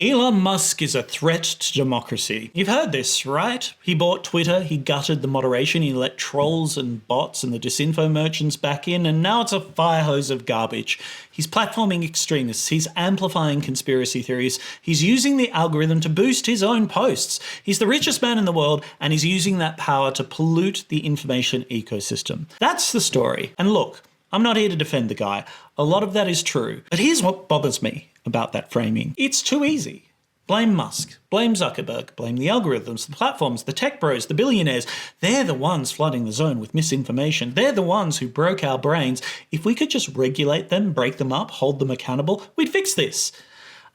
Elon Musk is a threat to democracy. You've heard this, right? He bought Twitter, he gutted the moderation, he let trolls and bots and the disinfo merchants back in, and now it's a fire hose of garbage. He's platforming extremists, he's amplifying conspiracy theories, he's using the algorithm to boost his own posts. He's the richest man in the world, and he's using that power to pollute the information ecosystem. That's the story. And look, I'm not here to defend the guy. A lot of that is true. But here's what bothers me about that framing. It's too easy. Blame Musk, blame Zuckerberg, blame the algorithms, the platforms, the tech bros, the billionaires. They're the ones flooding the zone with misinformation. They're the ones who broke our brains. If we could just regulate them, break them up, hold them accountable, we'd fix this.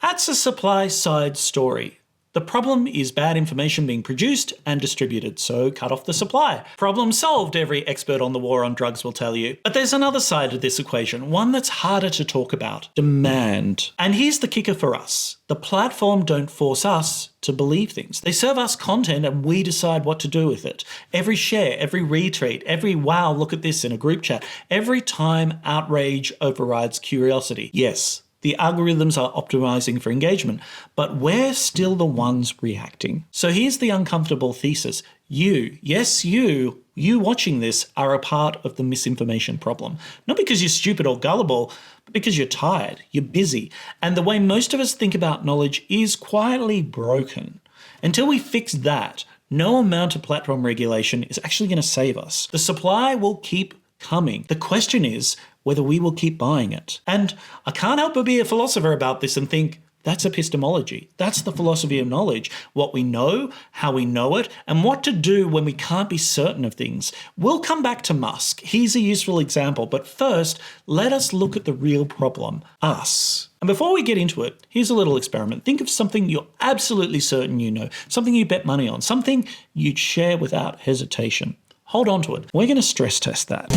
That's a supply side story. The problem is bad information being produced and distributed, so cut off the supply. Problem solved, every expert on the war on drugs will tell you. But there's another side of this equation, one that's harder to talk about: demand. And here's the kicker for us. The platform don't force us to believe things. They serve us content and we decide what to do with it. Every share, every retweet, every wow, look at this in a group chat, every time outrage overrides curiosity. Yes, the algorithms are optimizing for engagement, but we're still the ones reacting. So here's the uncomfortable thesis. You, yes you watching this are a part of the misinformation problem. Not because you're stupid or gullible, but because you're tired, you're busy, and the way most of us think about knowledge is quietly broken. Until we fix that, no amount of platform regulation is actually going to save us. The supply will keep coming. The question is whether we will keep buying it. And I can't help but be a philosopher about this and think, that's epistemology. That's the philosophy of knowledge. What we know, how we know it, and what to do when we can't be certain of things. We'll come back to Musk. He's a useful example. But first, let us look at the real problem: us. And before we get into it, here's a little experiment. Think of something you're absolutely certain you know, something you bet money on, something you'd share without hesitation. Hold on to it. We're going to stress test that.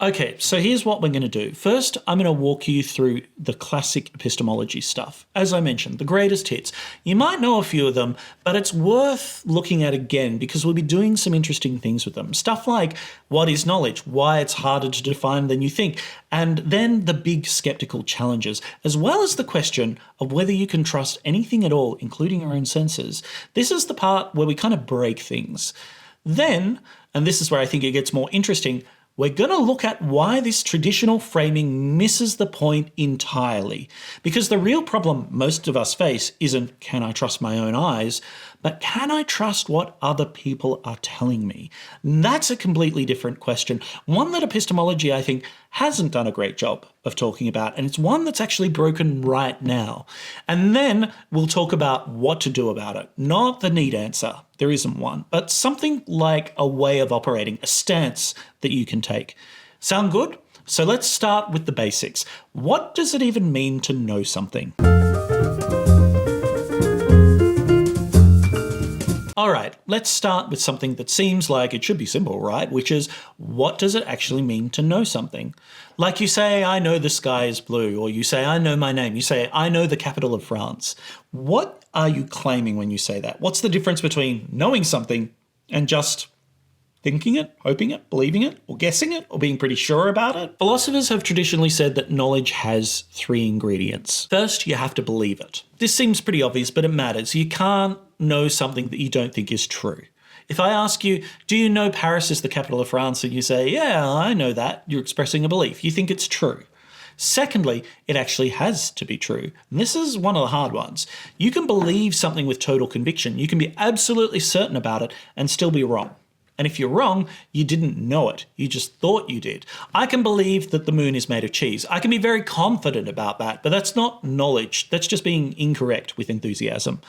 Okay, so here's what we're going to do. First, I'm going to walk you through the classic epistemology stuff. As I mentioned, the greatest hits. You might know a few of them, but it's worth looking at again because we'll be doing some interesting things with them. Stuff like what is knowledge, why it's harder to define than you think, and then the big skeptical challenges, as well as the question of whether you can trust anything at all, including your own senses. This is the part where we kind of break things. Then, and this is where I think it gets more interesting, we're going to look at why this traditional framing misses the point entirely. Because the real problem most of us face isn't, can I trust my own eyes, but can I trust what other people are telling me? And that's a completely different question, one that epistemology, I think, hasn't done a great job of talking about, and it's one that's actually broken right now. And then we'll talk about what to do about it, not the neat answer. There isn't one, but something like a way of operating, a stance that you can take. Sound good? So let's start with the basics. What does it even mean to know something? All right, let's start with something that seems like it should be simple, right? Which is, what does it actually mean to know something? Like you say, I know the sky is blue, or you say, I know my name. You say, I know the capital of France. What are you claiming when you say that? What's the difference between knowing something and just thinking it, hoping it, believing it, or guessing it, or being pretty sure about it? Philosophers have traditionally said that knowledge has 3 ingredients. First, you have to believe it. This seems pretty obvious, but it matters. You can't know something that you don't think is true. If I ask you, do you know Paris is the capital of France? And you say, yeah, I know that. You're expressing a belief. You think it's true. Secondly, it actually has to be true. And this is one of the hard ones. You can believe something with total conviction. You can be absolutely certain about it and still be wrong. And if you're wrong, you didn't know it. You just thought you did. I can believe that the moon is made of cheese. I can be very confident about that, but that's not knowledge. That's just being incorrect with enthusiasm.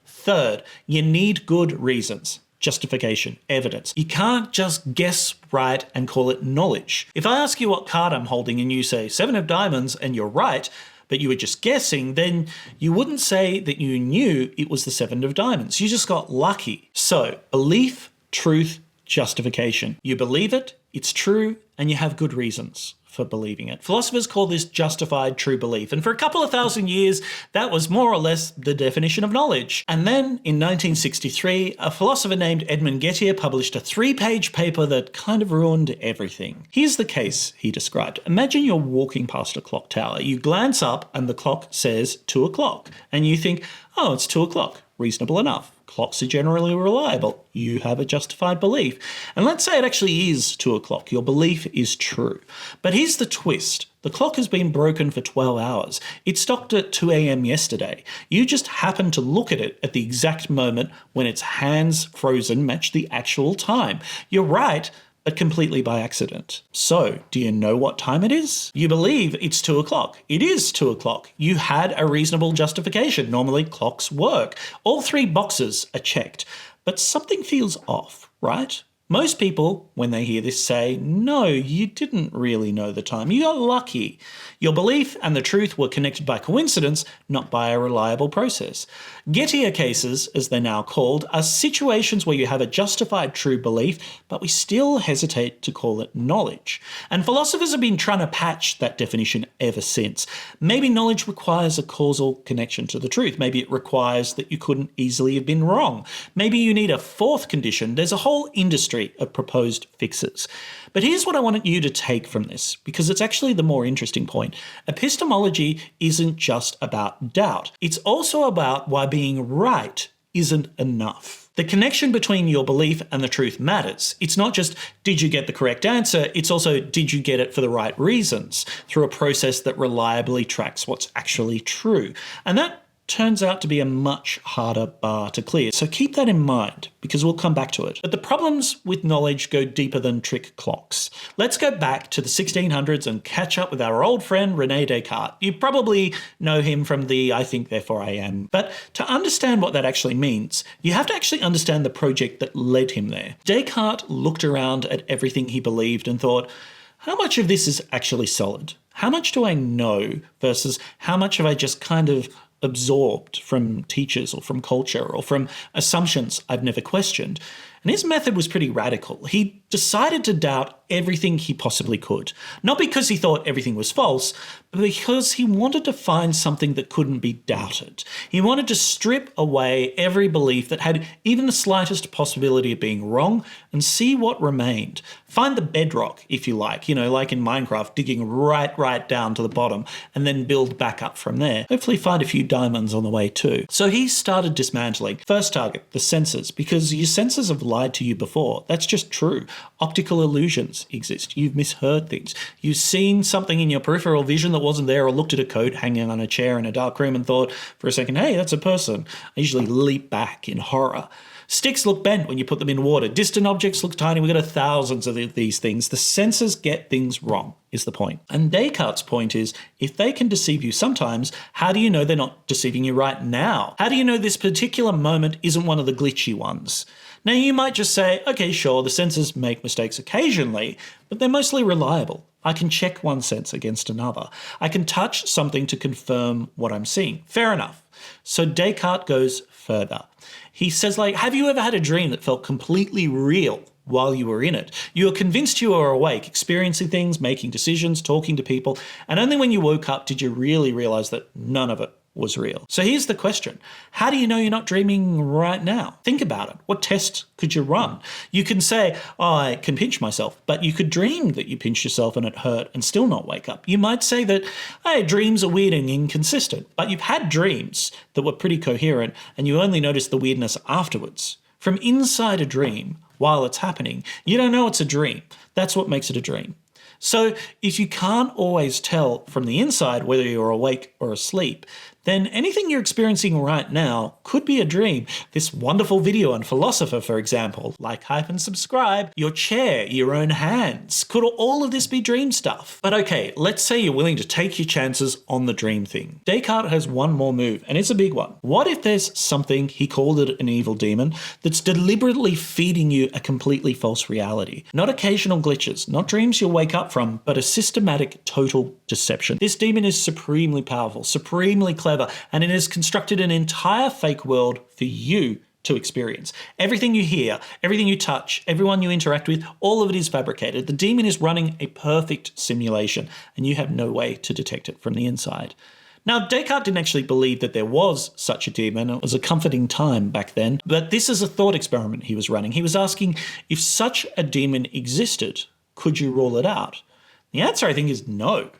Third, you need good reasons, justification, evidence. You can't just guess right and call it knowledge. If I ask you what card I'm holding and you say 7 of diamonds and you're right, but you were just guessing, then you wouldn't say that you knew it was the 7 of diamonds. You just got lucky. So, belief, truth, justification. You believe it, it's true, and you have good reasons. for believing it. Philosophers call this justified true belief, and for a couple of thousand years, that was more or less the definition of knowledge. And then, in 1963, a philosopher named Edmund Gettier published a 3-page paper that kind of ruined everything. Here's the case he described. Imagine you're walking past a clock tower. You glance up and the clock says 2 o'clock, and you think, oh, it's 2 o'clock. Reasonable enough. Clocks are generally reliable. You have a justified belief. And let's say it actually is 2 o'clock. Your belief is true. But here's the twist. The clock has been broken for 12 hours. It stopped at 2 a.m. yesterday. You just happened to look at it at the exact moment when its hands frozen match the actual time. You're right, but completely by accident. So, do you know what time it is? You believe it's 2 o'clock. It is 2 o'clock. You had a reasonable justification. Normally, clocks work. All 3 boxes are checked. But something feels off, right? Most people, when they hear this, say, no, you didn't really know the time. You got lucky. Your belief and the truth were connected by coincidence, not by a reliable process. Gettier cases, as they're now called, are situations where you have a justified true belief, but we still hesitate to call it knowledge. And philosophers have been trying to patch that definition ever since. Maybe knowledge requires a causal connection to the truth. Maybe it requires that you couldn't easily have been wrong. Maybe you need a 4th condition. There's a whole industry of proposed fixes. But here's what I want you to take from this, because it's actually the more interesting point. Epistemology isn't just about doubt. It's also about why being right isn't enough. The connection between your belief and the truth matters. It's not just, did you get the correct answer? It's also, did you get it for the right reasons, through a process that reliably tracks what's actually true? And that turns out to be a much harder bar to clear. So keep that in mind, because we'll come back to it. But the problems with knowledge go deeper than trick clocks. Let's go back to the 1600s and catch up with our old friend René Descartes. You probably know him from the I think therefore I am. But to understand what that actually means, you have to actually understand the project that led him there. Descartes looked around at everything he believed and thought, how much of this is actually solid? How much do I know versus how much have I just kind of absorbed from teachers or from culture or from assumptions I've never questioned? And his method was pretty radical. He decided to doubt everything he possibly could. Not because he thought everything was false, but because he wanted to find something that couldn't be doubted. He wanted to strip away every belief that had even the slightest possibility of being wrong and see what remained. Find the bedrock, if you like, like in Minecraft, digging right down to the bottom and then build back up from there. Hopefully find a few diamonds on the way too. So he started dismantling. First target, the senses, because your senses have lied to you before. That's just true. Optical illusions exist. You've misheard things. You've seen something in your peripheral vision that wasn't there, or looked at a coat hanging on a chair in a dark room and thought for a second, hey, that's a person. I usually leap back in horror. Sticks look bent when you put them in water. Distant objects look tiny. We've got thousands of these things. The senses get things wrong, is the point. And Descartes' point is, if they can deceive you sometimes, how do you know they're not deceiving you right now? How do you know this particular moment isn't one of the glitchy ones? Now, you might just say, okay, sure, the senses make mistakes occasionally, but they're mostly reliable. I can check one sense against another. I can touch something to confirm what I'm seeing. Fair enough. So Descartes goes further. He says, have you ever had a dream that felt completely real while you were in it? You were convinced you were awake, experiencing things, making decisions, talking to people, and only when you woke up did you really realize that none of it was real. So here's the question. How do you know you're not dreaming right now? Think about it. What test could you run? You can say, oh, I can pinch myself, but you could dream that you pinched yourself and it hurt and still not wake up. You might say that, hey, dreams are weird and inconsistent, but you've had dreams that were pretty coherent and you only notice the weirdness afterwards. From inside a dream, while it's happening, you don't know it's a dream. That's what makes it a dream. So if you can't always tell from the inside whether you're awake or asleep, then anything you're experiencing right now could be a dream. This wonderful video on Philosopher, for example, like, hype and subscribe, your chair, your own hands. Could all of this be dream stuff? But okay, let's say you're willing to take your chances on the dream thing. Descartes has one more move, and it's a big one. What if there's something, he called it an evil demon, that's deliberately feeding you a completely false reality? Not occasional glitches, not dreams you'll wake up from, but a systematic total deception. This demon is supremely powerful, supremely clever, and it has constructed an entire fake world for you to experience. Everything you hear, everything you touch, everyone you interact with, all of it is fabricated. The demon is running a perfect simulation, and you have no way to detect it from the inside. Now, Descartes didn't actually believe that there was such a demon. It was a comforting time back then. But this is a thought experiment he was running. He was asking, if such a demon existed, could you rule it out? The answer, I think, is no.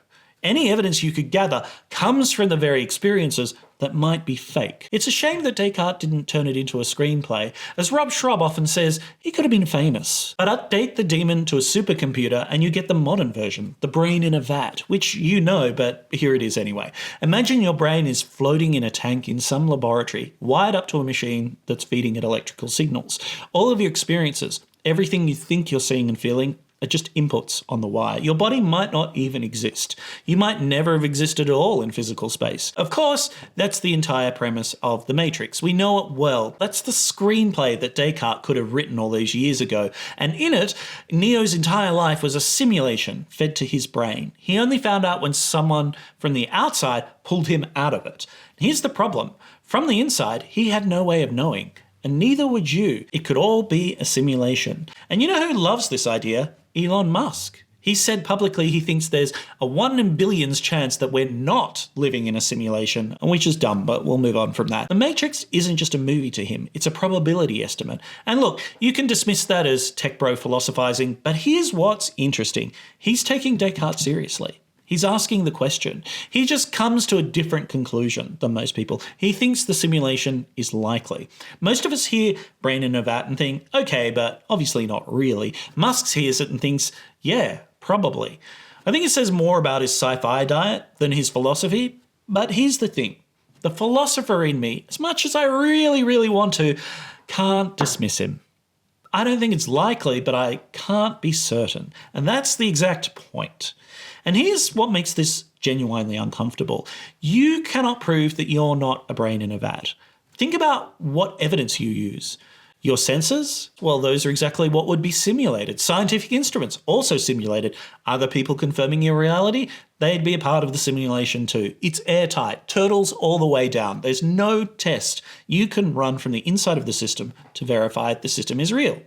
Any evidence you could gather comes from the very experiences that might be fake. It's a shame that Descartes didn't turn it into a screenplay. As Rob Schraub often says, he could have been famous. But update the demon to a supercomputer and you get the modern version, the brain in a vat, which you know, but here it is anyway. Imagine your brain is floating in a tank in some laboratory, wired up to a machine that's feeding it electrical signals. All of your experiences, everything you think you're seeing and feeling, are just inputs on the wire. Your body might not even exist. You might never have existed at all in physical space. Of course, that's the entire premise of The Matrix. We know it well. That's the screenplay that Descartes could have written all those years ago. And in it, Neo's entire life was a simulation fed to his brain. He only found out when someone from the outside pulled him out of it. Here's the problem. From the inside, he had no way of knowing. And neither would you. It could all be a simulation. And you know who loves this idea? Elon Musk. He said publicly he thinks there's a 1 in billions chance that we're not living in a simulation, which is dumb, but we'll move on from that. The Matrix isn't just a movie to him, it's a probability estimate. And look, you can dismiss that as tech bro philosophizing, but here's what's interesting. He's taking Descartes seriously. He's asking the question. He just comes to a different conclusion than most people. He thinks the simulation is likely. Most of us hear brain in a vat and think, okay, but obviously not really. Musk hears it and thinks, yeah, probably. I think it says more about his sci-fi diet than his philosophy, but here's the thing. The philosopher in me, as much as I really, really want to, can't dismiss him. I don't think it's likely, but I can't be certain. And that's the exact point. And here's what makes this genuinely uncomfortable. You cannot prove that you're not a brain in a vat. Think about what evidence you use. Your senses? Well, those are exactly what would be simulated. Scientific instruments, also simulated. Other people confirming your reality? They'd be a part of the simulation too. It's airtight, turtles all the way down. There's no test you can run from the inside of the system to verify the system is real.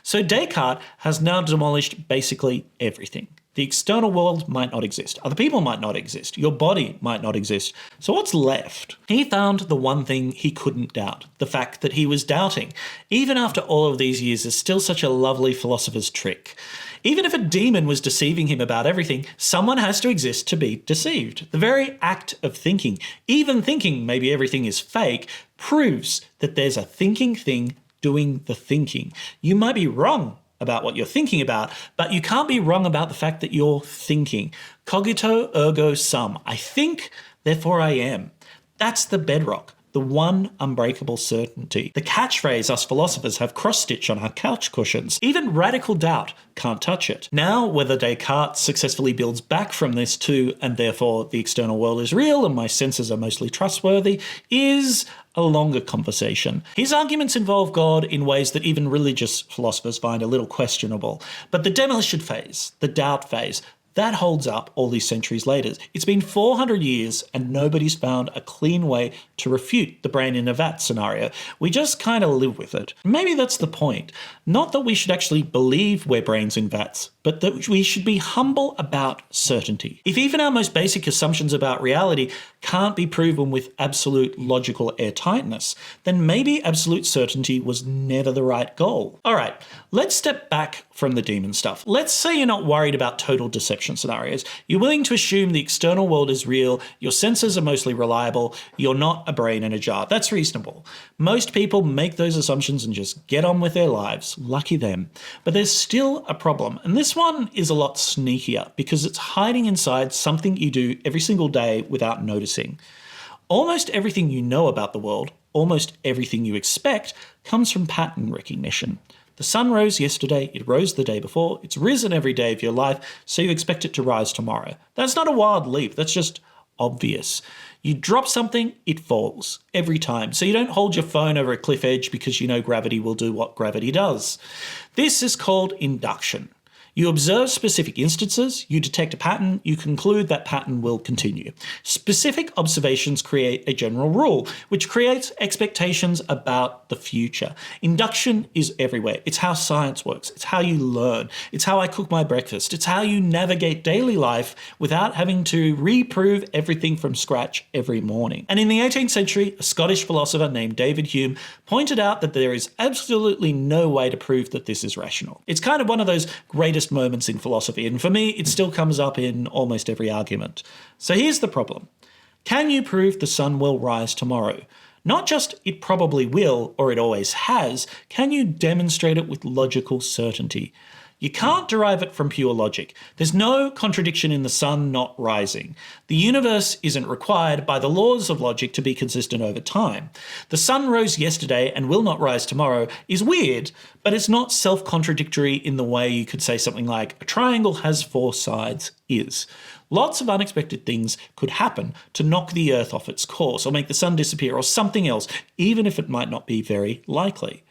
So Descartes has now demolished basically everything. The external world might not exist. Other people might not exist. Your body might not exist. So what's left? He found the one thing he couldn't doubt, the fact that he was doubting. Even after all of these years, is still such a lovely philosopher's trick. Even if a demon was deceiving him about everything, someone has to exist to be deceived. The very act of thinking, even thinking maybe everything is fake, proves that there's a thinking thing doing the thinking. You might be wrong about what you're thinking about, but you can't be wrong about the fact that you're thinking. Cogito ergo sum. I think, therefore I am. That's the bedrock, the one unbreakable certainty. The catchphrase us philosophers have cross-stitched on our couch cushions. Even radical doubt can't touch it. Now, whether Descartes successfully builds back from this to, and therefore the external world is real and my senses are mostly trustworthy, is a longer conversation. His arguments involve God in ways that even religious philosophers find a little questionable. But the demolition phase, the doubt phase, that holds up all these centuries later. It's been 400 years and nobody's found a clean way to refute the brain in a vat scenario. We just kind of live with it. Maybe that's the point. Not that we should actually believe we're brains in vats, but that we should be humble about certainty. If even our most basic assumptions about reality can't be proven with absolute logical airtightness, then maybe absolute certainty was never the right goal. All right, let's step back from the demon stuff. Let's say you're not worried about total deception scenarios. You're willing to assume the external world is real, your senses are mostly reliable, you're not a brain in a jar. That's reasonable. Most people make those assumptions and just get on with their lives. Lucky them. But there's still a problem, and this one is a lot sneakier because it's hiding inside something you do every single day without noticing. Almost everything you know about the world, almost everything you expect, comes from pattern recognition. The sun rose yesterday, it rose the day before, it's risen every day of your life, so you expect it to rise tomorrow. That's not a wild leap, that's just obvious. You drop something, it falls every time. So you don't hold your phone over a cliff edge because you know gravity will do what gravity does. This is called induction. You observe specific instances, you detect a pattern, you conclude that pattern will continue. Specific observations create a general rule, which creates expectations about the future. Induction is everywhere. It's how science works. It's how you learn. It's how I cook my breakfast. It's how you navigate daily life without having to reprove everything from scratch every morning. And in the 18th century, a Scottish philosopher named David Hume pointed out that there is absolutely no way to prove that this is rational. It's kind of one of those greatest moments in philosophy, and for me, it still comes up in almost every argument. So here's the problem. Can you prove the sun will rise tomorrow? Not just it probably will, or it always has, can you demonstrate it with logical certainty? You can't derive it from pure logic. There's no contradiction in the sun not rising. The universe isn't required by the laws of logic to be consistent over time. The sun rose yesterday and will not rise tomorrow is weird, but it's not self-contradictory in the way you could say something like a triangle has 4 sides is. Lots of unexpected things could happen to knock the Earth off its course or make the sun disappear or something else, even if it might not be very likely.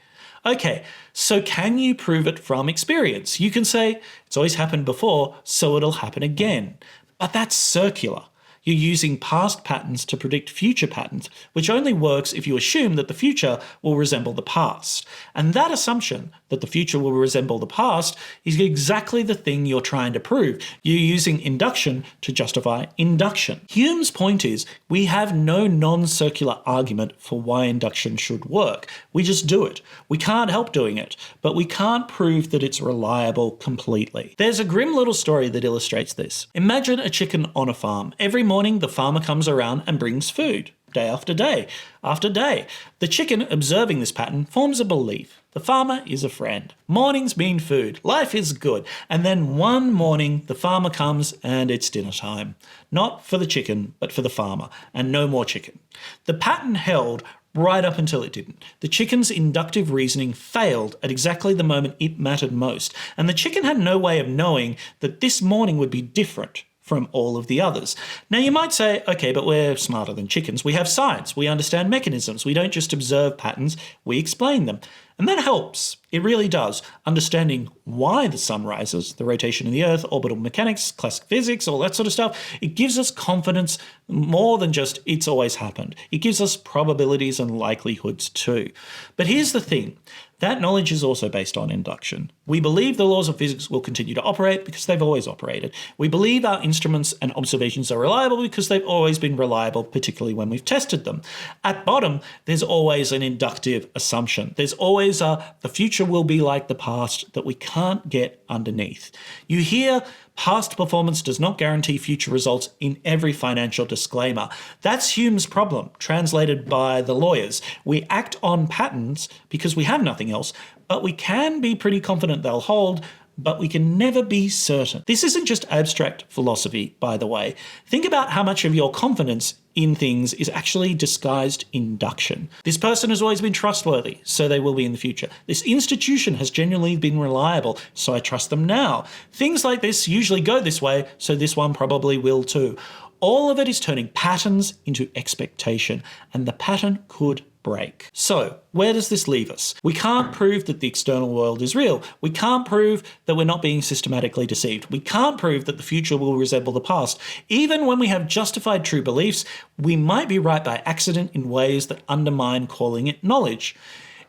Okay, so can you prove it from experience? You can say, it's always happened before, so it'll happen again. But that's circular. You're using past patterns to predict future patterns, which only works if you assume that the future will resemble the past. And that assumption that the future will resemble the past is exactly the thing you're trying to prove. You're using induction to justify induction. Hume's point is we have no non-circular argument for why induction should work. We just do it. We can't help doing it, but we can't prove that it's reliable completely. There's a grim little story that illustrates this. Imagine a chicken on a farm. Every morning, the farmer comes around and brings food, day after day after day. The chicken, observing this pattern, forms a belief. The farmer is a friend. Mornings mean food. Life is good. And then one morning, the farmer comes and it's dinner time. Not for the chicken, but for the farmer, and no more chicken. The pattern held right up until it didn't. The chicken's inductive reasoning failed at exactly the moment it mattered most, and the chicken had no way of knowing that this morning would be different from all of the others. Now you might say, okay, but we're smarter than chickens. We have science. We understand mechanisms. We don't just observe patterns, we explain them. And that helps. It really does. Understanding why the sun rises, the rotation of the Earth, orbital mechanics, classic physics, all that sort of stuff, it gives us confidence more than just it's always happened. It gives us probabilities and likelihoods too. But here's the thing. That knowledge is also based on induction. We believe the laws of physics will continue to operate because they've always operated. We believe our instruments and observations are reliable because they've always been reliable, particularly when we've tested them. At bottom, there's always an inductive assumption. There's always the future will be like the past that we can't get underneath. You hear past performance does not guarantee future results in every financial disclaimer. That's Hume's problem, translated by the lawyers. We act on patterns because we have nothing else, but we can be pretty confident they'll hold, but we can never be certain. This isn't just abstract philosophy, by the way. Think about how much of your confidence in things is actually disguised induction. This person has always been trustworthy, so they will be in the future. This institution has genuinely been reliable, so I trust them now. Things like this usually go this way, so this one probably will too. All of it is turning patterns into expectation, and the pattern could break. So, where does this leave us? We can't prove that the external world is real. We can't prove that we're not being systematically deceived. We can't prove that the future will resemble the past. Even when we have justified true beliefs, we might be right by accident in ways that undermine calling it knowledge.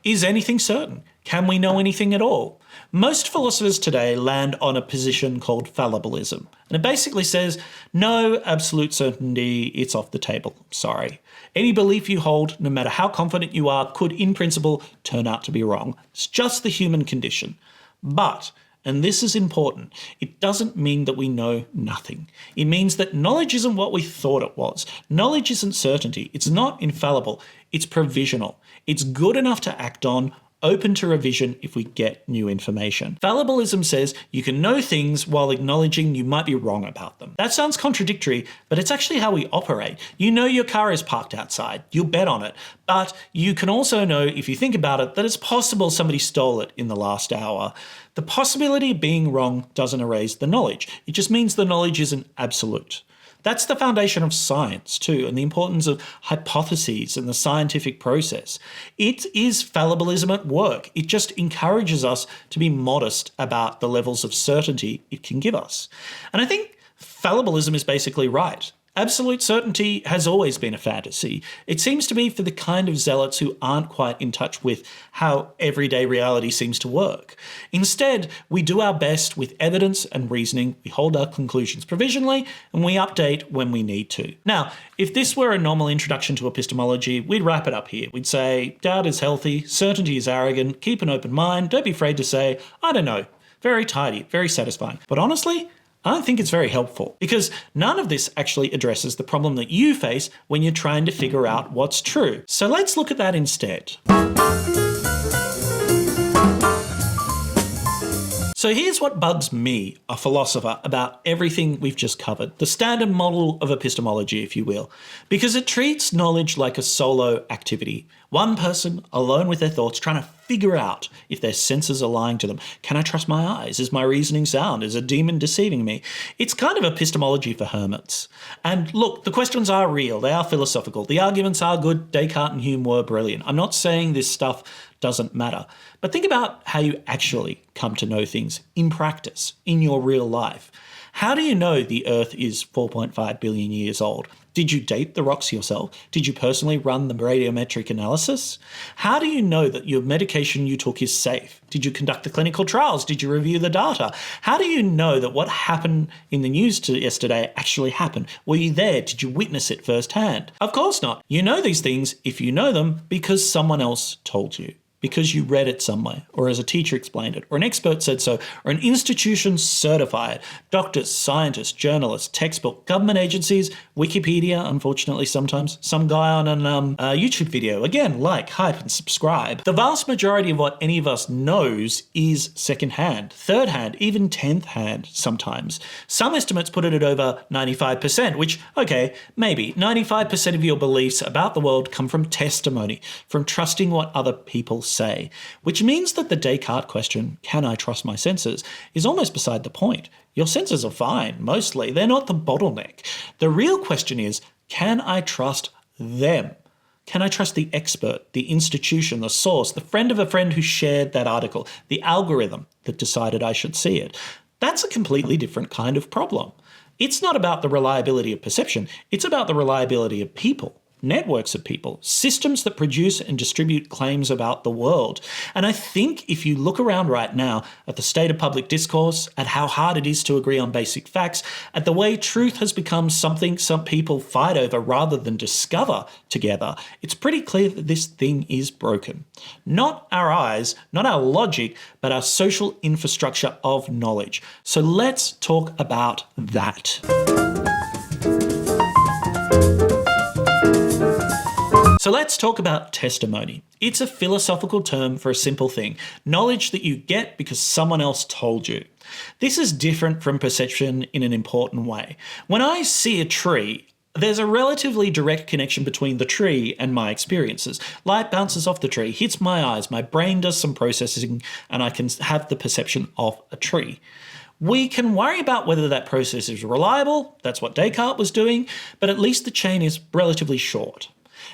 Is anything certain? Can we know anything at all? Most philosophers today land on a position called fallibilism. And it basically says, no absolute certainty, it's off the table. Sorry. Any belief you hold, no matter how confident you are, could in principle turn out to be wrong. It's just the human condition. But, and this is important, it doesn't mean that we know nothing. It means that knowledge isn't what we thought it was. Knowledge isn't certainty. It's not infallible. It's provisional. It's good enough to act on, open to revision if we get new information. Fallibilism says you can know things while acknowledging you might be wrong about them. That sounds contradictory, but it's actually how we operate. You know your car is parked outside, you'll bet on it, but you can also know, if you think about it, that it's possible somebody stole it in the last hour. The possibility of being wrong doesn't erase the knowledge. It just means the knowledge isn't absolute. That's the foundation of science too, and the importance of hypotheses and the scientific process. It is fallibilism at work. It just encourages us to be modest about the levels of certainty it can give us. And I think fallibilism is basically right. Absolute certainty has always been a fantasy. It seems to be for the kind of zealots who aren't quite in touch with how everyday reality seems to work. Instead, we do our best with evidence and reasoning, we hold our conclusions provisionally, and we update when we need to. Now, if this were a normal introduction to epistemology, we'd wrap it up here. We'd say, doubt is healthy, certainty is arrogant, keep an open mind, don't be afraid to say, I don't know. Very tidy, very satisfying. But honestly, I don't think it's very helpful, because none of this actually addresses the problem that you face when you're trying to figure out what's true. So let's look at that instead. So here's what bugs me, a philosopher, about everything we've just covered, the standard model of epistemology, if you will, because it treats knowledge like a solo activity. One person, alone with their thoughts, trying to figure out if their senses are lying to them. Can I trust my eyes? Is my reasoning sound? Is a demon deceiving me? It's kind of epistemology for hermits. And look, the questions are real. They are philosophical. The arguments are good. Descartes and Hume were brilliant. I'm not saying this stuff doesn't matter. But think about how you actually come to know things in practice, in your real life. How do you know the Earth is 4.5 billion years old? Did you date the rocks yourself? Did you personally run the radiometric analysis? How do you know that your medication you took is safe? Did you conduct the clinical trials? Did you review the data? How do you know that what happened in the news yesterday actually happened? Were you there? Did you witness it firsthand? Of course not. You know these things, if you know them, because someone else told you. Because you read it somewhere, or as a teacher explained it, or an expert said so, or an institution certified. Doctors, scientists, journalists, textbook, government agencies, Wikipedia, unfortunately sometimes, some guy on a YouTube video. Again, like, hype, and subscribe. The vast majority of what any of us knows is secondhand, third hand, even 10th hand sometimes. Some estimates put it at over 95%, which, okay, maybe. 95% of your beliefs about the world come from testimony, from trusting what other people say, which means that the Descartes question, can I trust my senses, is almost beside the point. Your senses are fine, mostly. They're not the bottleneck. The real question is, can I trust them? Can I trust the expert, the institution, the source, the friend of a friend who shared that article, the algorithm that decided I should see it? That's a completely different kind of problem. It's not about the reliability of perception. It's about the reliability of people. Networks of people, systems that produce and distribute claims about the world. And I think if you look around right now at the state of public discourse, at how hard it is to agree on basic facts, at the way truth has become something some people fight over rather than discover together, it's pretty clear that this thing is broken. Not our eyes, not our logic, but our social infrastructure of knowledge. So let's talk about that. So let's talk about testimony. It's a philosophical term for a simple thing, knowledge that you get because someone else told you. This is different from perception in an important way. When I see a tree, there's a relatively direct connection between the tree and my experiences. Light bounces off the tree, hits my eyes, my brain does some processing, and I can have the perception of a tree. We can worry about whether that process is reliable, that's what Descartes was doing, but at least the chain is relatively short.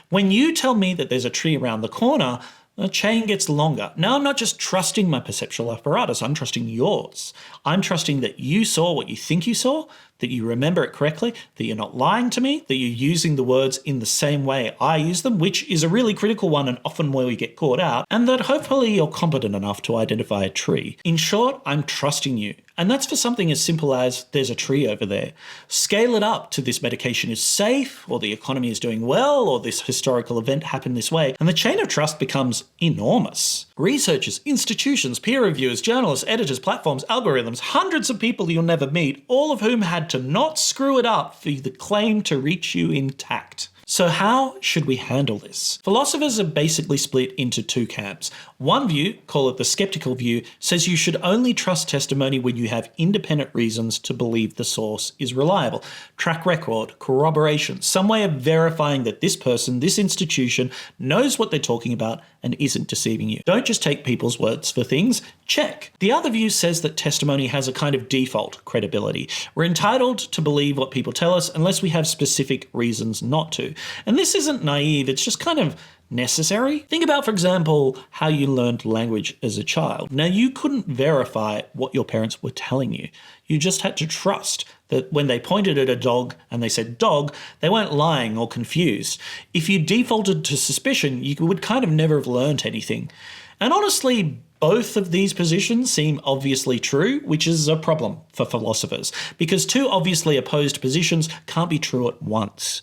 When you tell me that there's a tree around the corner, the chain gets longer. Now I'm not just trusting my perceptual apparatus, I'm trusting yours. I'm trusting that you saw what you think you saw, that you remember it correctly, that you're not lying to me, that you're using the words in the same way I use them, which is a really critical one and often where we get caught out, and that hopefully you're competent enough to identify a tree. In short, I'm trusting you. And that's for something as simple as there's a tree over there. Scale it up to this medication is safe, or the economy is doing well, or this historical event happened this way, and the chain of trust becomes enormous. Researchers, institutions, peer reviewers, journalists, editors, platforms, algorithms, hundreds of people you'll never meet, all of whom had to not screw it up for the claim to reach you intact. So how should we handle this? Philosophers are basically split into two camps. One view, call it the skeptical view, says you should only trust testimony when you have independent reasons to believe the source is reliable. Track record, corroboration, some way of verifying that this person, this institution, knows what they're talking about and isn't deceiving you. Don't just take people's words for things. Check. The other view says that testimony has a kind of default credibility. We're entitled to believe what people tell us unless we have specific reasons not to. And this isn't naive, it's just kind of necessary. Think about, for example, how you learned language as a child. Now, you couldn't verify what your parents were telling you. You just had to trust that when they pointed at a dog and they said dog, they weren't lying or confused. If you defaulted to suspicion, you would kind of never have learnt anything. And honestly, both of these positions seem obviously true, which is a problem for philosophers, because two obviously opposed positions can't be true at once.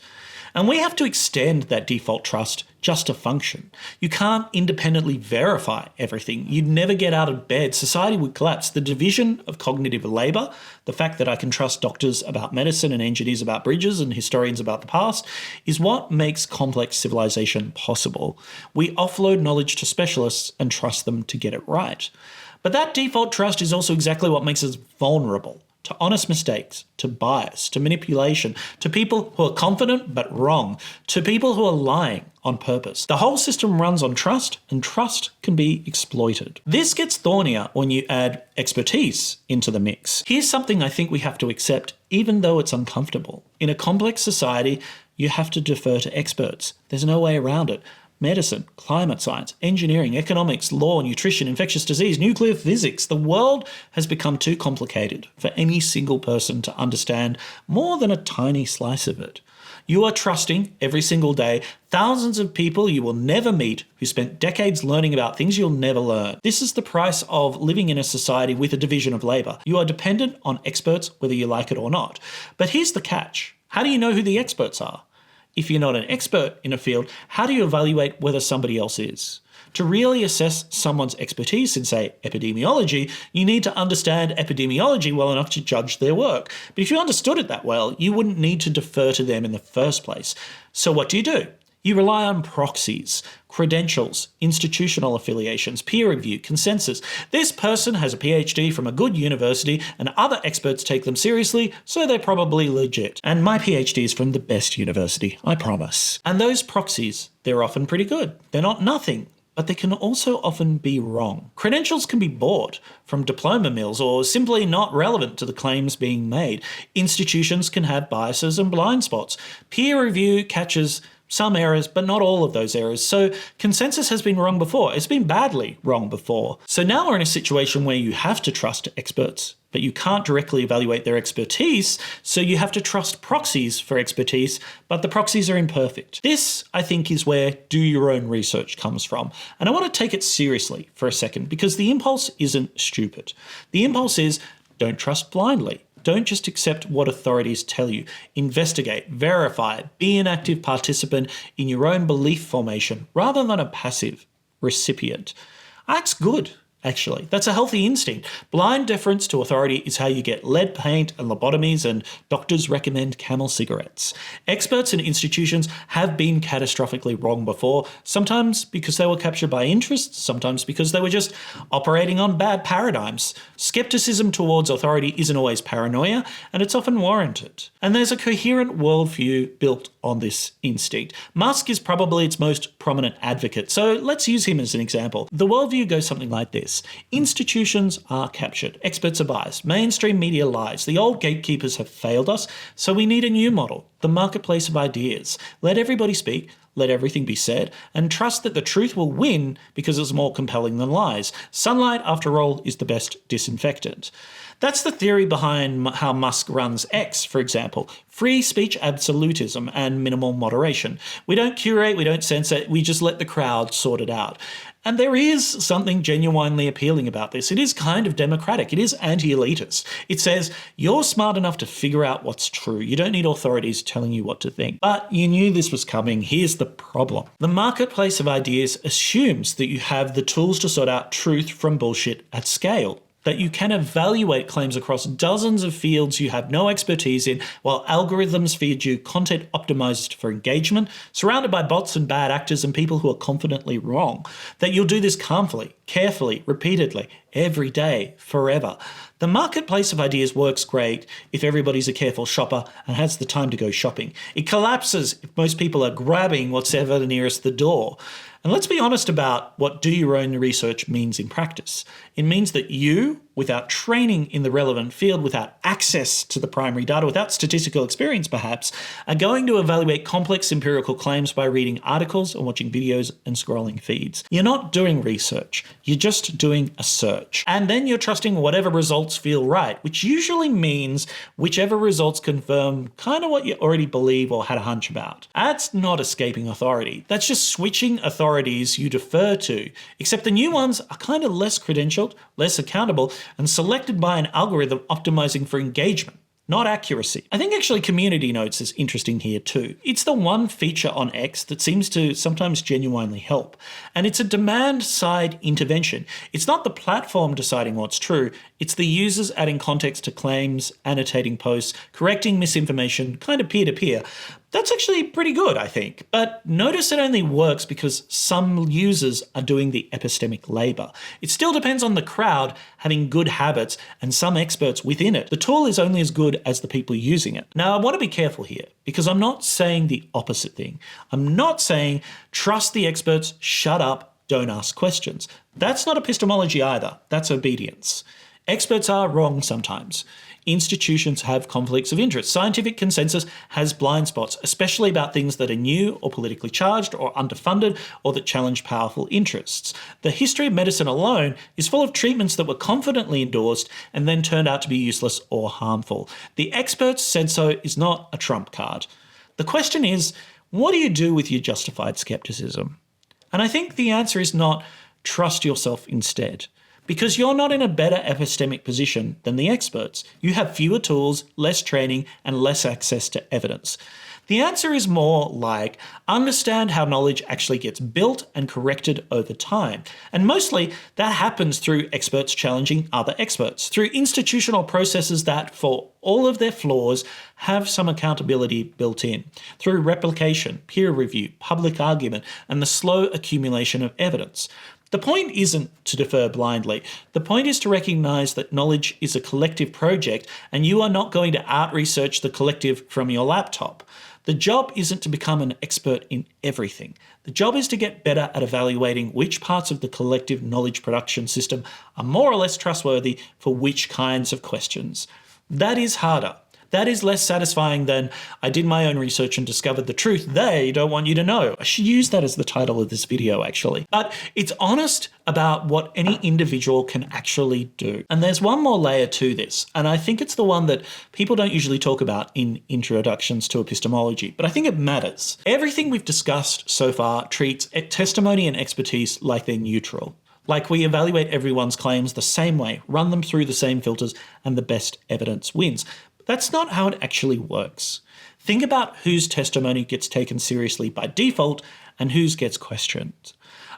And we have to extend that default trust just to function. You can't independently verify everything. You'd never get out of bed. Society would collapse. The division of cognitive labour, the fact that I can trust doctors about medicine and engineers about bridges and historians about the past, is what makes complex civilization possible. We offload knowledge to specialists and trust them to get it right. But that default trust is also exactly what makes us vulnerable to honest mistakes, to bias, to manipulation, to people who are confident but wrong, to people who are lying on purpose. The whole system runs on trust, and trust can be exploited. This gets thornier when you add expertise into the mix. Here's something I think we have to accept, even though it's uncomfortable. In a complex society, you have to defer to experts. There's no way around it. Medicine, climate science, engineering, economics, law, nutrition, infectious disease, nuclear physics. The world has become too complicated for any single person to understand more than a tiny slice of it. You are trusting every single day thousands of people you will never meet who spent decades learning about things you'll never learn. This is the price of living in a society with a division of labour. You are dependent on experts whether you like it or not. But here's the catch. How do you know who the experts are? If you're not an expert in a field, how do you evaluate whether somebody else is? To really assess someone's expertise in, say, epidemiology, you need to understand epidemiology well enough to judge their work. But if you understood it that well, you wouldn't need to defer to them in the first place. So what do? You rely on proxies, credentials, institutional affiliations, peer review, consensus. This person has a PhD from a good university and other experts take them seriously, so they're probably legit. And my PhD is from the best university, I promise. And those proxies, they're often pretty good. They're not nothing, but they can also often be wrong. Credentials can be bought from diploma mills or simply not relevant to the claims being made. Institutions can have biases and blind spots. Peer review catches some errors, but not all of those errors. So consensus has been wrong before. It's been badly wrong before. So now we're in a situation where you have to trust experts, but you can't directly evaluate their expertise, so you have to trust proxies for expertise, but the proxies are imperfect. This, I think, is where do your own research comes from. And I want to take it seriously for a second, because the impulse isn't stupid. The impulse is don't trust blindly. Don't just accept what authorities tell you. Investigate, verify, be an active participant in your own belief formation rather than a passive recipient. That's good, actually. That's a healthy instinct. Blind deference to authority is how you get lead paint and lobotomies and doctors recommend Camel cigarettes. Experts and institutions have been catastrophically wrong before, sometimes because they were captured by interests, sometimes because they were just operating on bad paradigms. Skepticism towards authority isn't always paranoia, and it's often warranted. And there's a coherent worldview built on this instinct. Musk is probably its most prominent advocate, so let's use him as an example. The worldview goes something like this. Institutions are captured. Experts are biased. Mainstream media lies. The old gatekeepers have failed us, so we need a new model. The marketplace of ideas. Let everybody speak, let everything be said, and trust that the truth will win because it's more compelling than lies. Sunlight, after all, is the best disinfectant. That's the theory behind how Musk runs X, for example. Free speech absolutism and minimal moderation. We don't curate, we don't censor, we just let the crowd sort it out. And there is something genuinely appealing about this. It is kind of democratic. It is anti-elitist. It says you're smart enough to figure out what's true. You don't need authorities telling you what to think. But you knew this was coming. Here's the problem. The marketplace of ideas assumes that you have the tools to sort out truth from bullshit at scale. That you can evaluate claims across dozens of fields you have no expertise in, while algorithms feed you content optimized for engagement, surrounded by bots and bad actors and people who are confidently wrong. That you'll do this calmly, carefully, repeatedly, every day, forever. The marketplace of ideas works great if everybody's a careful shopper and has the time to go shopping. It collapses if most people are grabbing what's ever nearest the door. And let's be honest about what do your own research means in practice. It means that you, without training in the relevant field, without access to the primary data, without statistical experience perhaps, are going to evaluate complex empirical claims by reading articles and watching videos and scrolling feeds. You're not doing research, you're just doing a search. And then you're trusting whatever results feel right, which usually means whichever results confirm kind of what you already believe or had a hunch about. That's not escaping authority. That's just switching authorities you defer to, except the new ones are kind of less credentialed, less accountable, and selected by an algorithm optimizing for engagement, not accuracy. I think actually community notes is interesting here too. It's the one feature on X that seems to sometimes genuinely help. And it's a demand-side intervention. It's not the platform deciding what's true, it's the users adding context to claims, annotating posts, correcting misinformation, kind of peer-to-peer. That's actually pretty good, I think. But notice it only works because some users are doing the epistemic labor. It still depends on the crowd having good habits and some experts within it. The tool is only as good as the people using it. Now, I want to be careful here because I'm not saying the opposite thing. I'm not saying trust the experts, shut up, don't ask questions. That's not epistemology either. That's obedience. Experts are wrong sometimes. Institutions have conflicts of interest. Scientific consensus has blind spots, especially about things that are new or politically charged or underfunded or that challenge powerful interests. The history of medicine alone is full of treatments that were confidently endorsed and then turned out to be useless or harmful. The experts said so is not a trump card. The question is, what do you do with your justified skepticism? And I think the answer is not trust yourself instead. Because you're not in a better epistemic position than the experts. You have fewer tools, less training, and less access to evidence. The answer is more like understand how knowledge actually gets built and corrected over time. And mostly that happens through experts challenging other experts, through institutional processes that, for all of their flaws, have some accountability built in, through replication, peer review, public argument, and the slow accumulation of evidence. The point isn't to defer blindly. The point is to recognize that knowledge is a collective project and you are not going to out-research the collective from your laptop. The job isn't to become an expert in everything. The job is to get better at evaluating which parts of the collective knowledge production system are more or less trustworthy for which kinds of questions. That is harder. That is less satisfying than I did my own research and discovered the truth they don't want you to know. I should use that as the title of this video, actually. But it's honest about what any individual can actually do. And there's one more layer to this, and I think it's the one that people don't usually talk about in introductions to epistemology, but I think it matters. Everything we've discussed so far treats testimony and expertise like they're neutral. Like we evaluate everyone's claims the same way, run them through the same filters, and the best evidence wins. That's not how it actually works. Think about whose testimony gets taken seriously by default and whose gets questioned.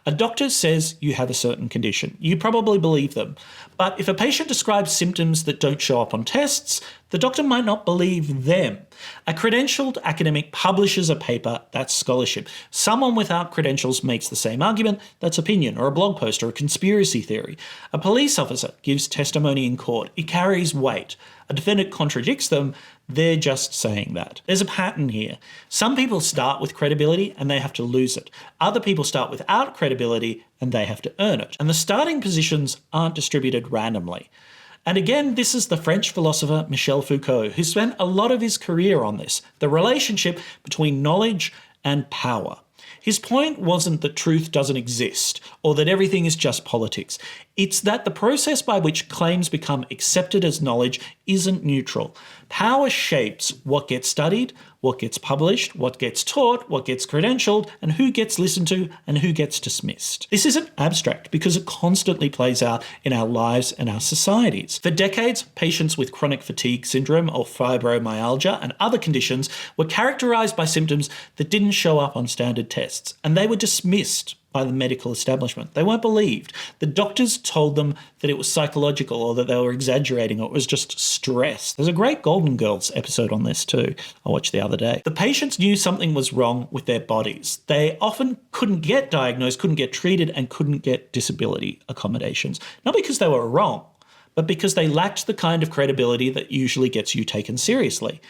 A doctor says you have a certain condition. You probably believe them. But if a patient describes symptoms that don't show up on tests, the doctor might not believe them. A credentialed academic publishes a paper, that's scholarship. Someone without credentials makes the same argument, that's opinion, or a blog post, or a conspiracy theory. A police officer gives testimony in court. It carries weight. A defendant contradicts them, they're just saying that. There's a pattern here. Some people start with credibility and they have to lose it. Other people start without credibility and they have to earn it. And the starting positions aren't distributed randomly. And again, this is the French philosopher Michel Foucault, who spent a lot of his career on this, the relationship between knowledge and power. His point wasn't that truth doesn't exist or that everything is just politics. It's that the process by which claims become accepted as knowledge isn't neutral. Power shapes what gets studied, what gets published, what gets taught, what gets credentialed, and who gets listened to and who gets dismissed. This isn't abstract because it constantly plays out in our lives and our societies. For decades, patients with chronic fatigue syndrome or fibromyalgia and other conditions were characterized by symptoms that didn't show up on standard tests, and they were dismissed by the medical establishment. They weren't believed. The doctors told them that it was psychological or that they were exaggerating or it was just stress. There's a great Golden Girls episode on this too, I watched the other day. The patients knew something was wrong with their bodies. They often couldn't get diagnosed, couldn't get treated, and couldn't get disability accommodations. Not because they were wrong, but because they lacked the kind of credibility that usually gets you taken seriously.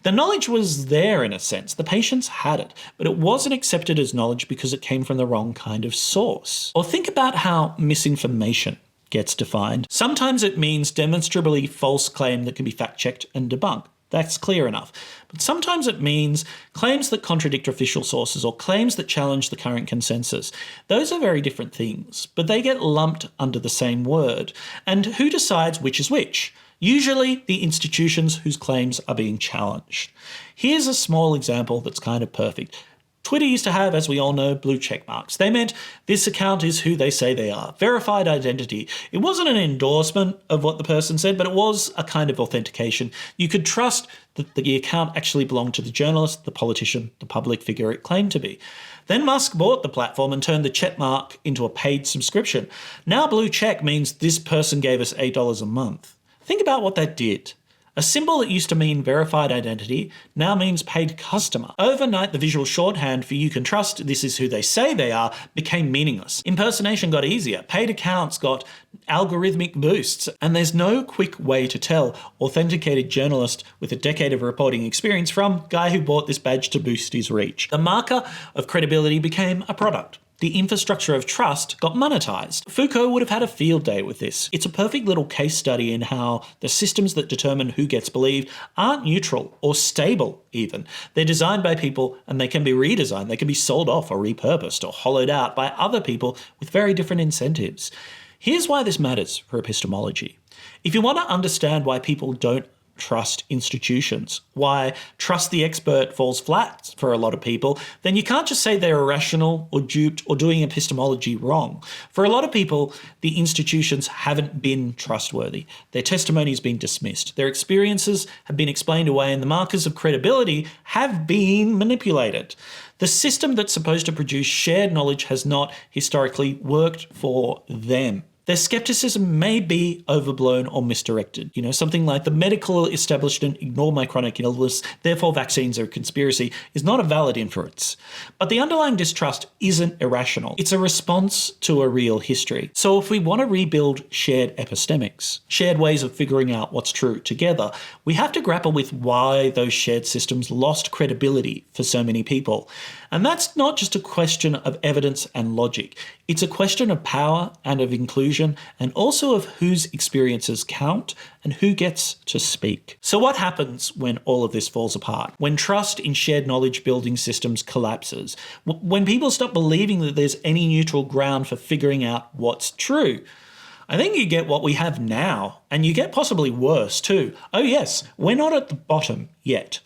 The knowledge was there in a sense. The patients had it, but it wasn't accepted as knowledge because it came from the wrong kind of source. Or think about how misinformation gets defined. Sometimes it means demonstrably false claim that can be fact-checked and debunked. That's clear enough. But sometimes it means claims that contradict official sources or claims that challenge the current consensus. Those are very different things, but they get lumped under the same word. And who decides which is which? Usually the institutions whose claims are being challenged. Here's a small example that's kind of perfect. Twitter used to have, as we all know, blue check marks. They meant this account is who they say they are. Verified identity. It wasn't an endorsement of what the person said, but it was a kind of authentication. You could trust that the account actually belonged to the journalist, the politician, the public figure it claimed to be. Then Musk bought the platform and turned the check mark into a paid subscription. Now blue check means this person gave us $8 a month. Think about what that did. A symbol that used to mean verified identity now means paid customer. Overnight, the visual shorthand for you can trust this is who they say they are became meaningless. Impersonation got easier. Paid accounts got algorithmic boosts. And there's no quick way to tell authenticated journalist with a decade of reporting experience from guy who bought this badge to boost his reach. The marker of credibility became a product. The infrastructure of trust got monetized. Foucault would have had a field day with this. It's a perfect little case study in how the systems that determine who gets believed aren't neutral or stable even. They're designed by people and they can be redesigned. They can be sold off or repurposed or hollowed out by other people with very different incentives. Here's why this matters for epistemology. If you want to understand why people don't trust institutions, why trust the expert falls flat for a lot of people, then you can't just say they're irrational or duped or doing epistemology wrong. For a lot of people, the institutions haven't been trustworthy. Their testimony has been dismissed. Their experiences have been explained away and the markers of credibility have been manipulated. The system that's supposed to produce shared knowledge has not historically worked for them. Their skepticism may be overblown or misdirected. Something like the medical establishment ignore my chronic illness, therefore vaccines are a conspiracy, is not a valid inference. But the underlying distrust isn't irrational. It's a response to a real history. So if we want to rebuild shared epistemics, shared ways of figuring out what's true together, we have to grapple with why those shared systems lost credibility for so many people. And that's not just a question of evidence and logic. It's a question of power and of inclusion, and also of whose experiences count and who gets to speak. So what happens when all of this falls apart? When trust in shared knowledge building systems collapses? When people stop believing that there's any neutral ground for figuring out what's true? I think you get what we have now, and you get possibly worse too. Oh yes, we're not at the bottom yet.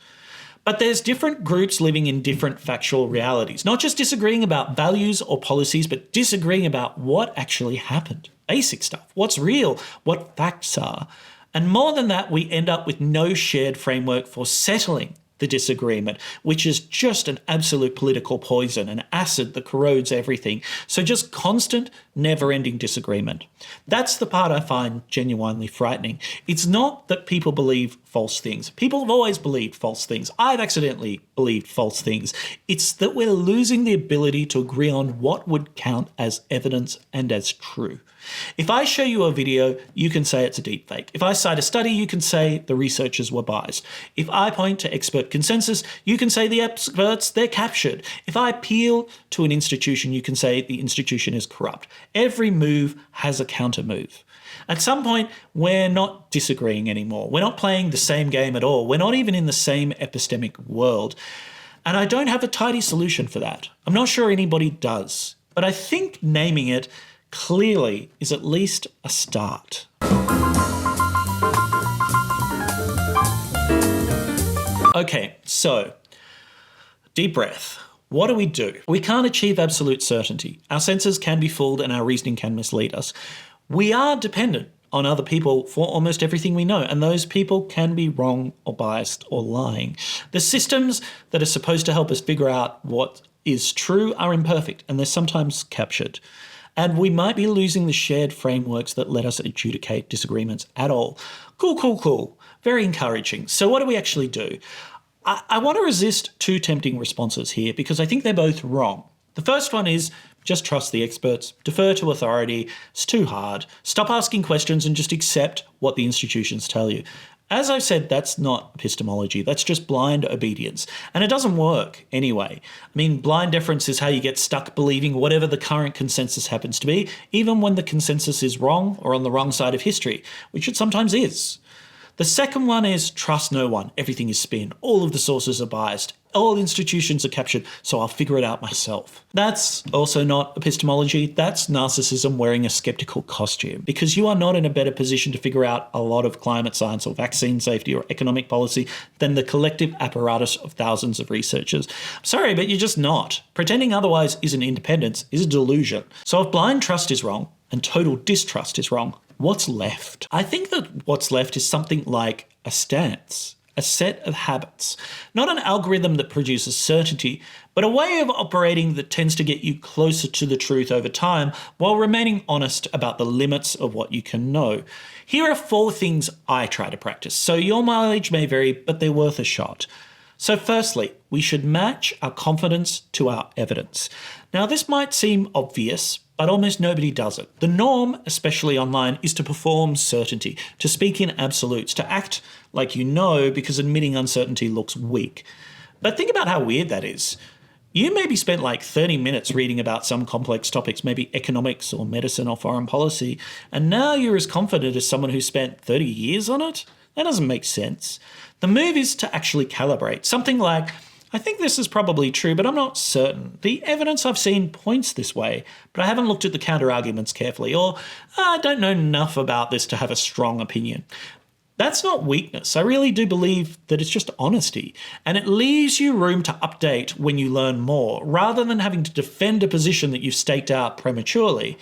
But there's different groups living in different factual realities, not just disagreeing about values or policies, but disagreeing about what actually happened. Basic stuff, what's real, what facts are. And more than that, we end up with no shared framework for settling the disagreement, which is just an absolute political poison, an acid that corrodes everything. So just constant, never-ending disagreement. That's the part I find genuinely frightening. It's not that people believe false things. People have always believed false things. I've accidentally believed false things. It's that we're losing the ability to agree on what would count as evidence and as true. If I show you a video, you can say it's a deepfake. If I cite a study, you can say the researchers were biased. If I point to expert consensus, you can say the experts, they're captured. If I appeal to an institution, you can say the institution is corrupt. Every move has a counter move. At some point, we're not disagreeing anymore. We're not playing the same game at all. We're not even in the same epistemic world. And I don't have a tidy solution for that. I'm not sure anybody does. But I think naming it clearly is at least a start. Okay, so deep breath. What do? We can't achieve absolute certainty. Our senses can be fooled and our reasoning can mislead us. We are dependent on other people for almost everything we know, and those people can be wrong or biased or lying. The systems that are supposed to help us figure out what is true are imperfect and they're sometimes captured. And we might be losing the shared frameworks that let us adjudicate disagreements at all. Cool. Very encouraging. So what do we actually do? I want to resist two tempting responses here because I think they're both wrong. The first one is just trust the experts, defer to authority, it's too hard, stop asking questions and just accept what the institutions tell you. As I've said, that's not epistemology, that's just blind obedience. And it doesn't work anyway. I mean, blind deference is how you get stuck believing whatever the current consensus happens to be, even when the consensus is wrong or on the wrong side of history, which it sometimes is. The second one is trust no one. Everything is spin. All of the sources are biased. All institutions are captured, so I'll figure it out myself. That's also not epistemology. That's narcissism wearing a skeptical costume, because you are not in a better position to figure out a lot of climate science or vaccine safety or economic policy than the collective apparatus of thousands of researchers. Sorry, but you're just not. Pretending otherwise isn't independence, is a delusion. So if blind trust is wrong and total distrust is wrong, what's left? I think that what's left is something like a stance, a set of habits, not an algorithm that produces certainty, but a way of operating that tends to get you closer to the truth over time while remaining honest about the limits of what you can know. Here are 4 things I try to practice, so your mileage may vary, but they're worth a shot. So firstly, we should match our confidence to our evidence. Now, this might seem obvious, but almost nobody does it. The norm, especially online, is to perform certainty, to speak in absolutes, to act like you know because admitting uncertainty looks weak. But think about how weird that is. You maybe spent like 30 minutes reading about some complex topics, maybe economics or medicine or foreign policy, and now you're as confident as someone who spent 30 years on it? That doesn't make sense. The move is to actually calibrate. Something like, I think this is probably true, but I'm not certain. The evidence I've seen points this way, but I haven't looked at the counter-arguments carefully, or I don't know enough about this to have a strong opinion. That's not weakness. I really do believe that it's just honesty, and it leaves you room to update when you learn more, rather than having to defend a position that you've staked out prematurely.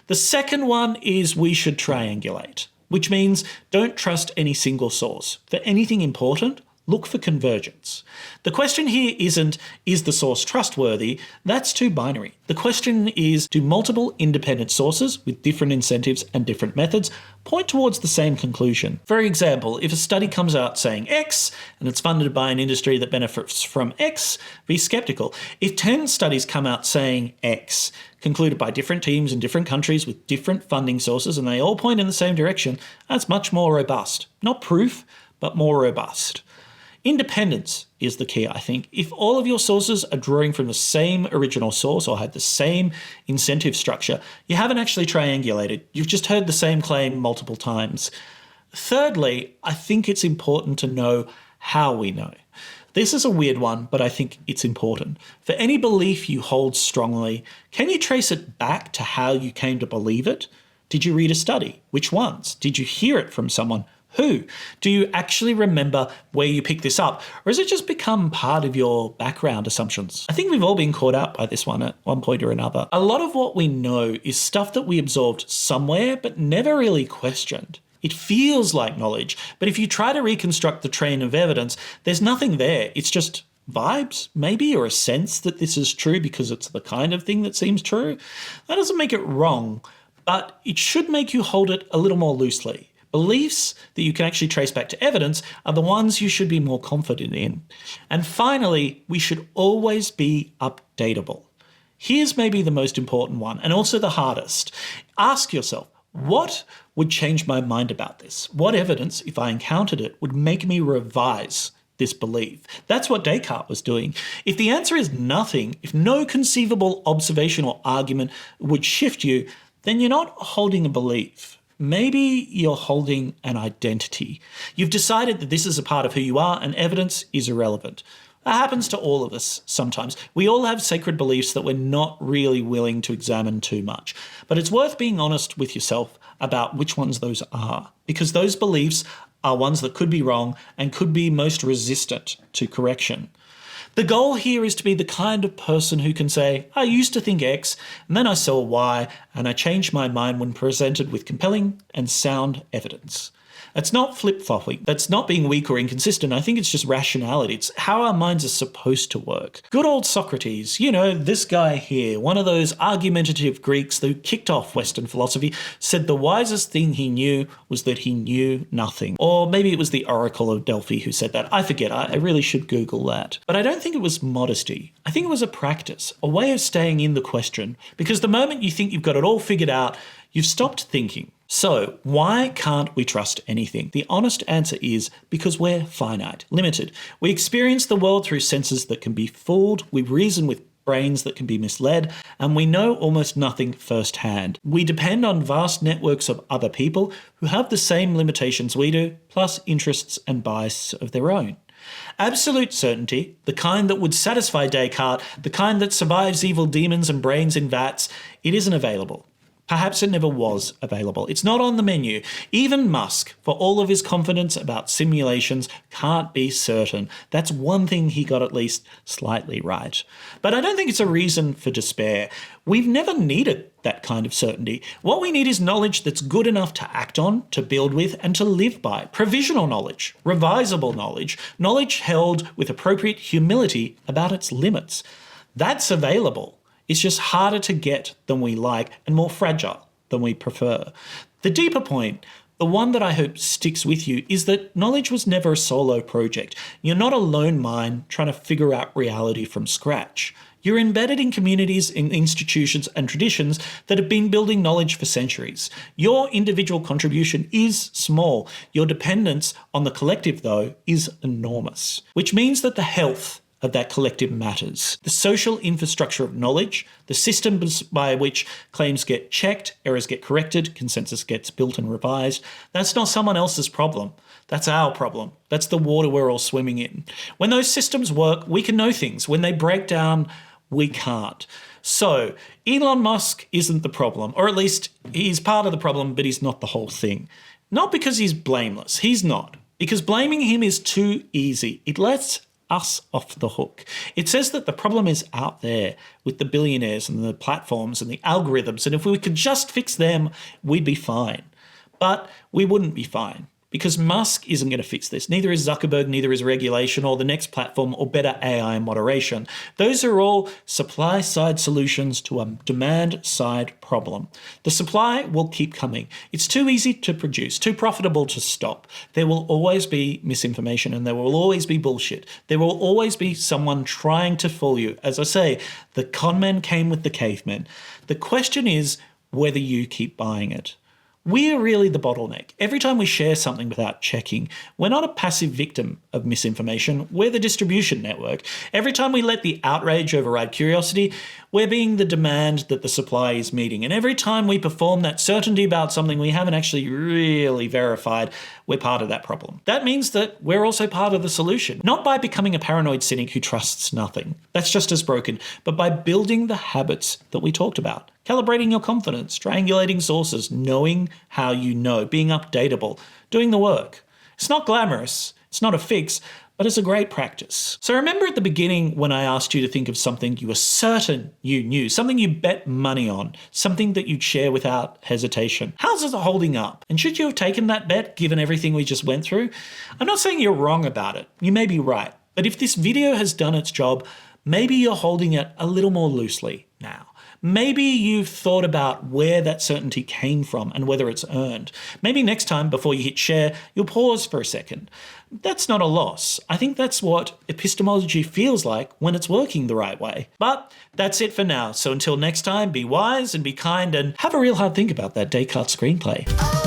The second one is we should triangulate, which means don't trust any single source. For anything important, look for convergence. The question here isn't, is the source trustworthy? That's too binary. The question is, do multiple independent sources with different incentives and different methods point towards the same conclusion? For example, if a study comes out saying X and it's funded by an industry that benefits from X, be skeptical. If 10 studies come out saying X, concluded by different teams in different countries with different funding sources, and they all point in the same direction, that's much more robust. Not proof, but more robust. Independence is the key, I think. If all of your sources are drawing from the same original source or had the same incentive structure, you haven't actually triangulated. You've just heard the same claim multiple times. Thirdly, I think it's important to know how we know. This is a weird one, but I think it's important. For any belief you hold strongly, can you trace it back to how you came to believe it? Did you read a study? Which ones? Did you hear it from someone? Who? Do you actually remember where you picked this up? Or has it just become part of your background assumptions? I think we've all been caught up by this one at one point or another. A lot of what we know is stuff that we absorbed somewhere but never really questioned. It feels like knowledge, but if you try to reconstruct the train of evidence, there's nothing there. It's just vibes, maybe, or a sense that this is true because it's the kind of thing that seems true. That doesn't make it wrong, but it should make you hold it a little more loosely. Beliefs that you can actually trace back to evidence are the ones you should be more confident in. And finally, we should always be updatable. Here's maybe the most important one, and also the hardest. Ask yourself, what would change my mind about this? What evidence, if I encountered it, would make me revise this belief? That's what Descartes was doing. If the answer is nothing, if no conceivable observation or argument would shift you, then you're not holding a belief. Maybe you're holding an identity. You've decided that this is a part of who you are and evidence is irrelevant. That happens to all of us sometimes. We all have sacred beliefs that we're not really willing to examine too much. But it's worth being honest with yourself about which ones those are, because those beliefs are ones that could be wrong and could be most resistant to correction. The goal here is to be the kind of person who can say, I used to think X, and then I saw Y, and I changed my mind when presented with compelling and sound evidence. It's not flip-flopping. That's not being weak or inconsistent. I think it's just rationality. It's how our minds are supposed to work. Good old Socrates, this guy here, one of those argumentative Greeks who kicked off Western philosophy, said the wisest thing he knew was that he knew nothing. Or maybe it was the Oracle of Delphi who said that. I forget. I really should Google that. But I don't think it was modesty. I think it was a practice, a way of staying in the question. Because the moment you think you've got it all figured out, you've stopped thinking. So, why can't we trust anything? The honest answer is because we're finite, limited. We experience the world through senses that can be fooled, we reason with brains that can be misled, and we know almost nothing firsthand. We depend on vast networks of other people who have the same limitations we do, plus interests and bias of their own. Absolute certainty, the kind that would satisfy Descartes, the kind that survives evil demons and brains in vats, it isn't available. Perhaps it never was available. It's not on the menu. Even Musk, for all of his confidence about simulations, can't be certain. That's one thing he got at least slightly right. But I don't think it's a reason for despair. We've never needed that kind of certainty. What we need is knowledge that's good enough to act on, to build with, and to live by. Provisional knowledge, revisable knowledge, knowledge held with appropriate humility about its limits. That's available. It's just harder to get than we like and more fragile than we prefer. The deeper point, the one that I hope sticks with you, is that knowledge was never a solo project. You're not a lone mind trying to figure out reality from scratch. You're embedded in communities, in institutions and traditions that have been building knowledge for centuries. Your individual contribution is small. Your dependence on the collective, though, is enormous. Which means that the health of that collective matters. The social infrastructure of knowledge, the systems by which claims get checked, errors get corrected, consensus gets built and revised, that's not someone else's problem. That's our problem. That's the water we're all swimming in. When those systems work, we can know things. When they break down, we can't. So, Elon Musk isn't the problem, or at least he's part of the problem, but he's not the whole thing. Not because he's blameless. He's not. Because blaming him is too easy. It lets us off the hook. It says that the problem is out there with the billionaires and the platforms and the algorithms, and if we could just fix them, we'd be fine. But we wouldn't be fine. Because Musk isn't going to fix this. Neither is Zuckerberg, neither is regulation or the next platform or better AI moderation. Those are all supply-side solutions to a demand-side problem. The supply will keep coming. It's too easy to produce, too profitable to stop. There will always be misinformation and there will always be bullshit. There will always be someone trying to fool you. As I say, the conmen came with the cavemen. The question is whether you keep buying it. We're really the bottleneck. Every time we share something without checking, we're not a passive victim of misinformation, we're the distribution network. Every time we let the outrage override curiosity, we're being the demand that the supply is meeting. And every time we perform that certainty about something we haven't actually really verified, we're part of that problem. That means that we're also part of the solution, not by becoming a paranoid cynic who trusts nothing. That's just as broken, but by building the habits that we talked about. Calibrating your confidence, triangulating sources, knowing how you know, being updatable, doing the work. It's not glamorous, it's not a fix, but it's a great practice. So remember at the beginning when I asked you to think of something you were certain you knew, something you bet money on, something that you'd share without hesitation. How's it holding up? And should you have taken that bet given everything we just went through? I'm not saying you're wrong about it. You may be right. But if this video has done its job, maybe you're holding it a little more loosely now. Maybe you've thought about where that certainty came from and whether it's earned. Maybe next time before you hit share, you'll pause for a second. That's not a loss. I think that's what epistemology feels like when it's working the right way. But that's it for now. So until next time, be wise and be kind and have a real hard think about that Descartes screenplay.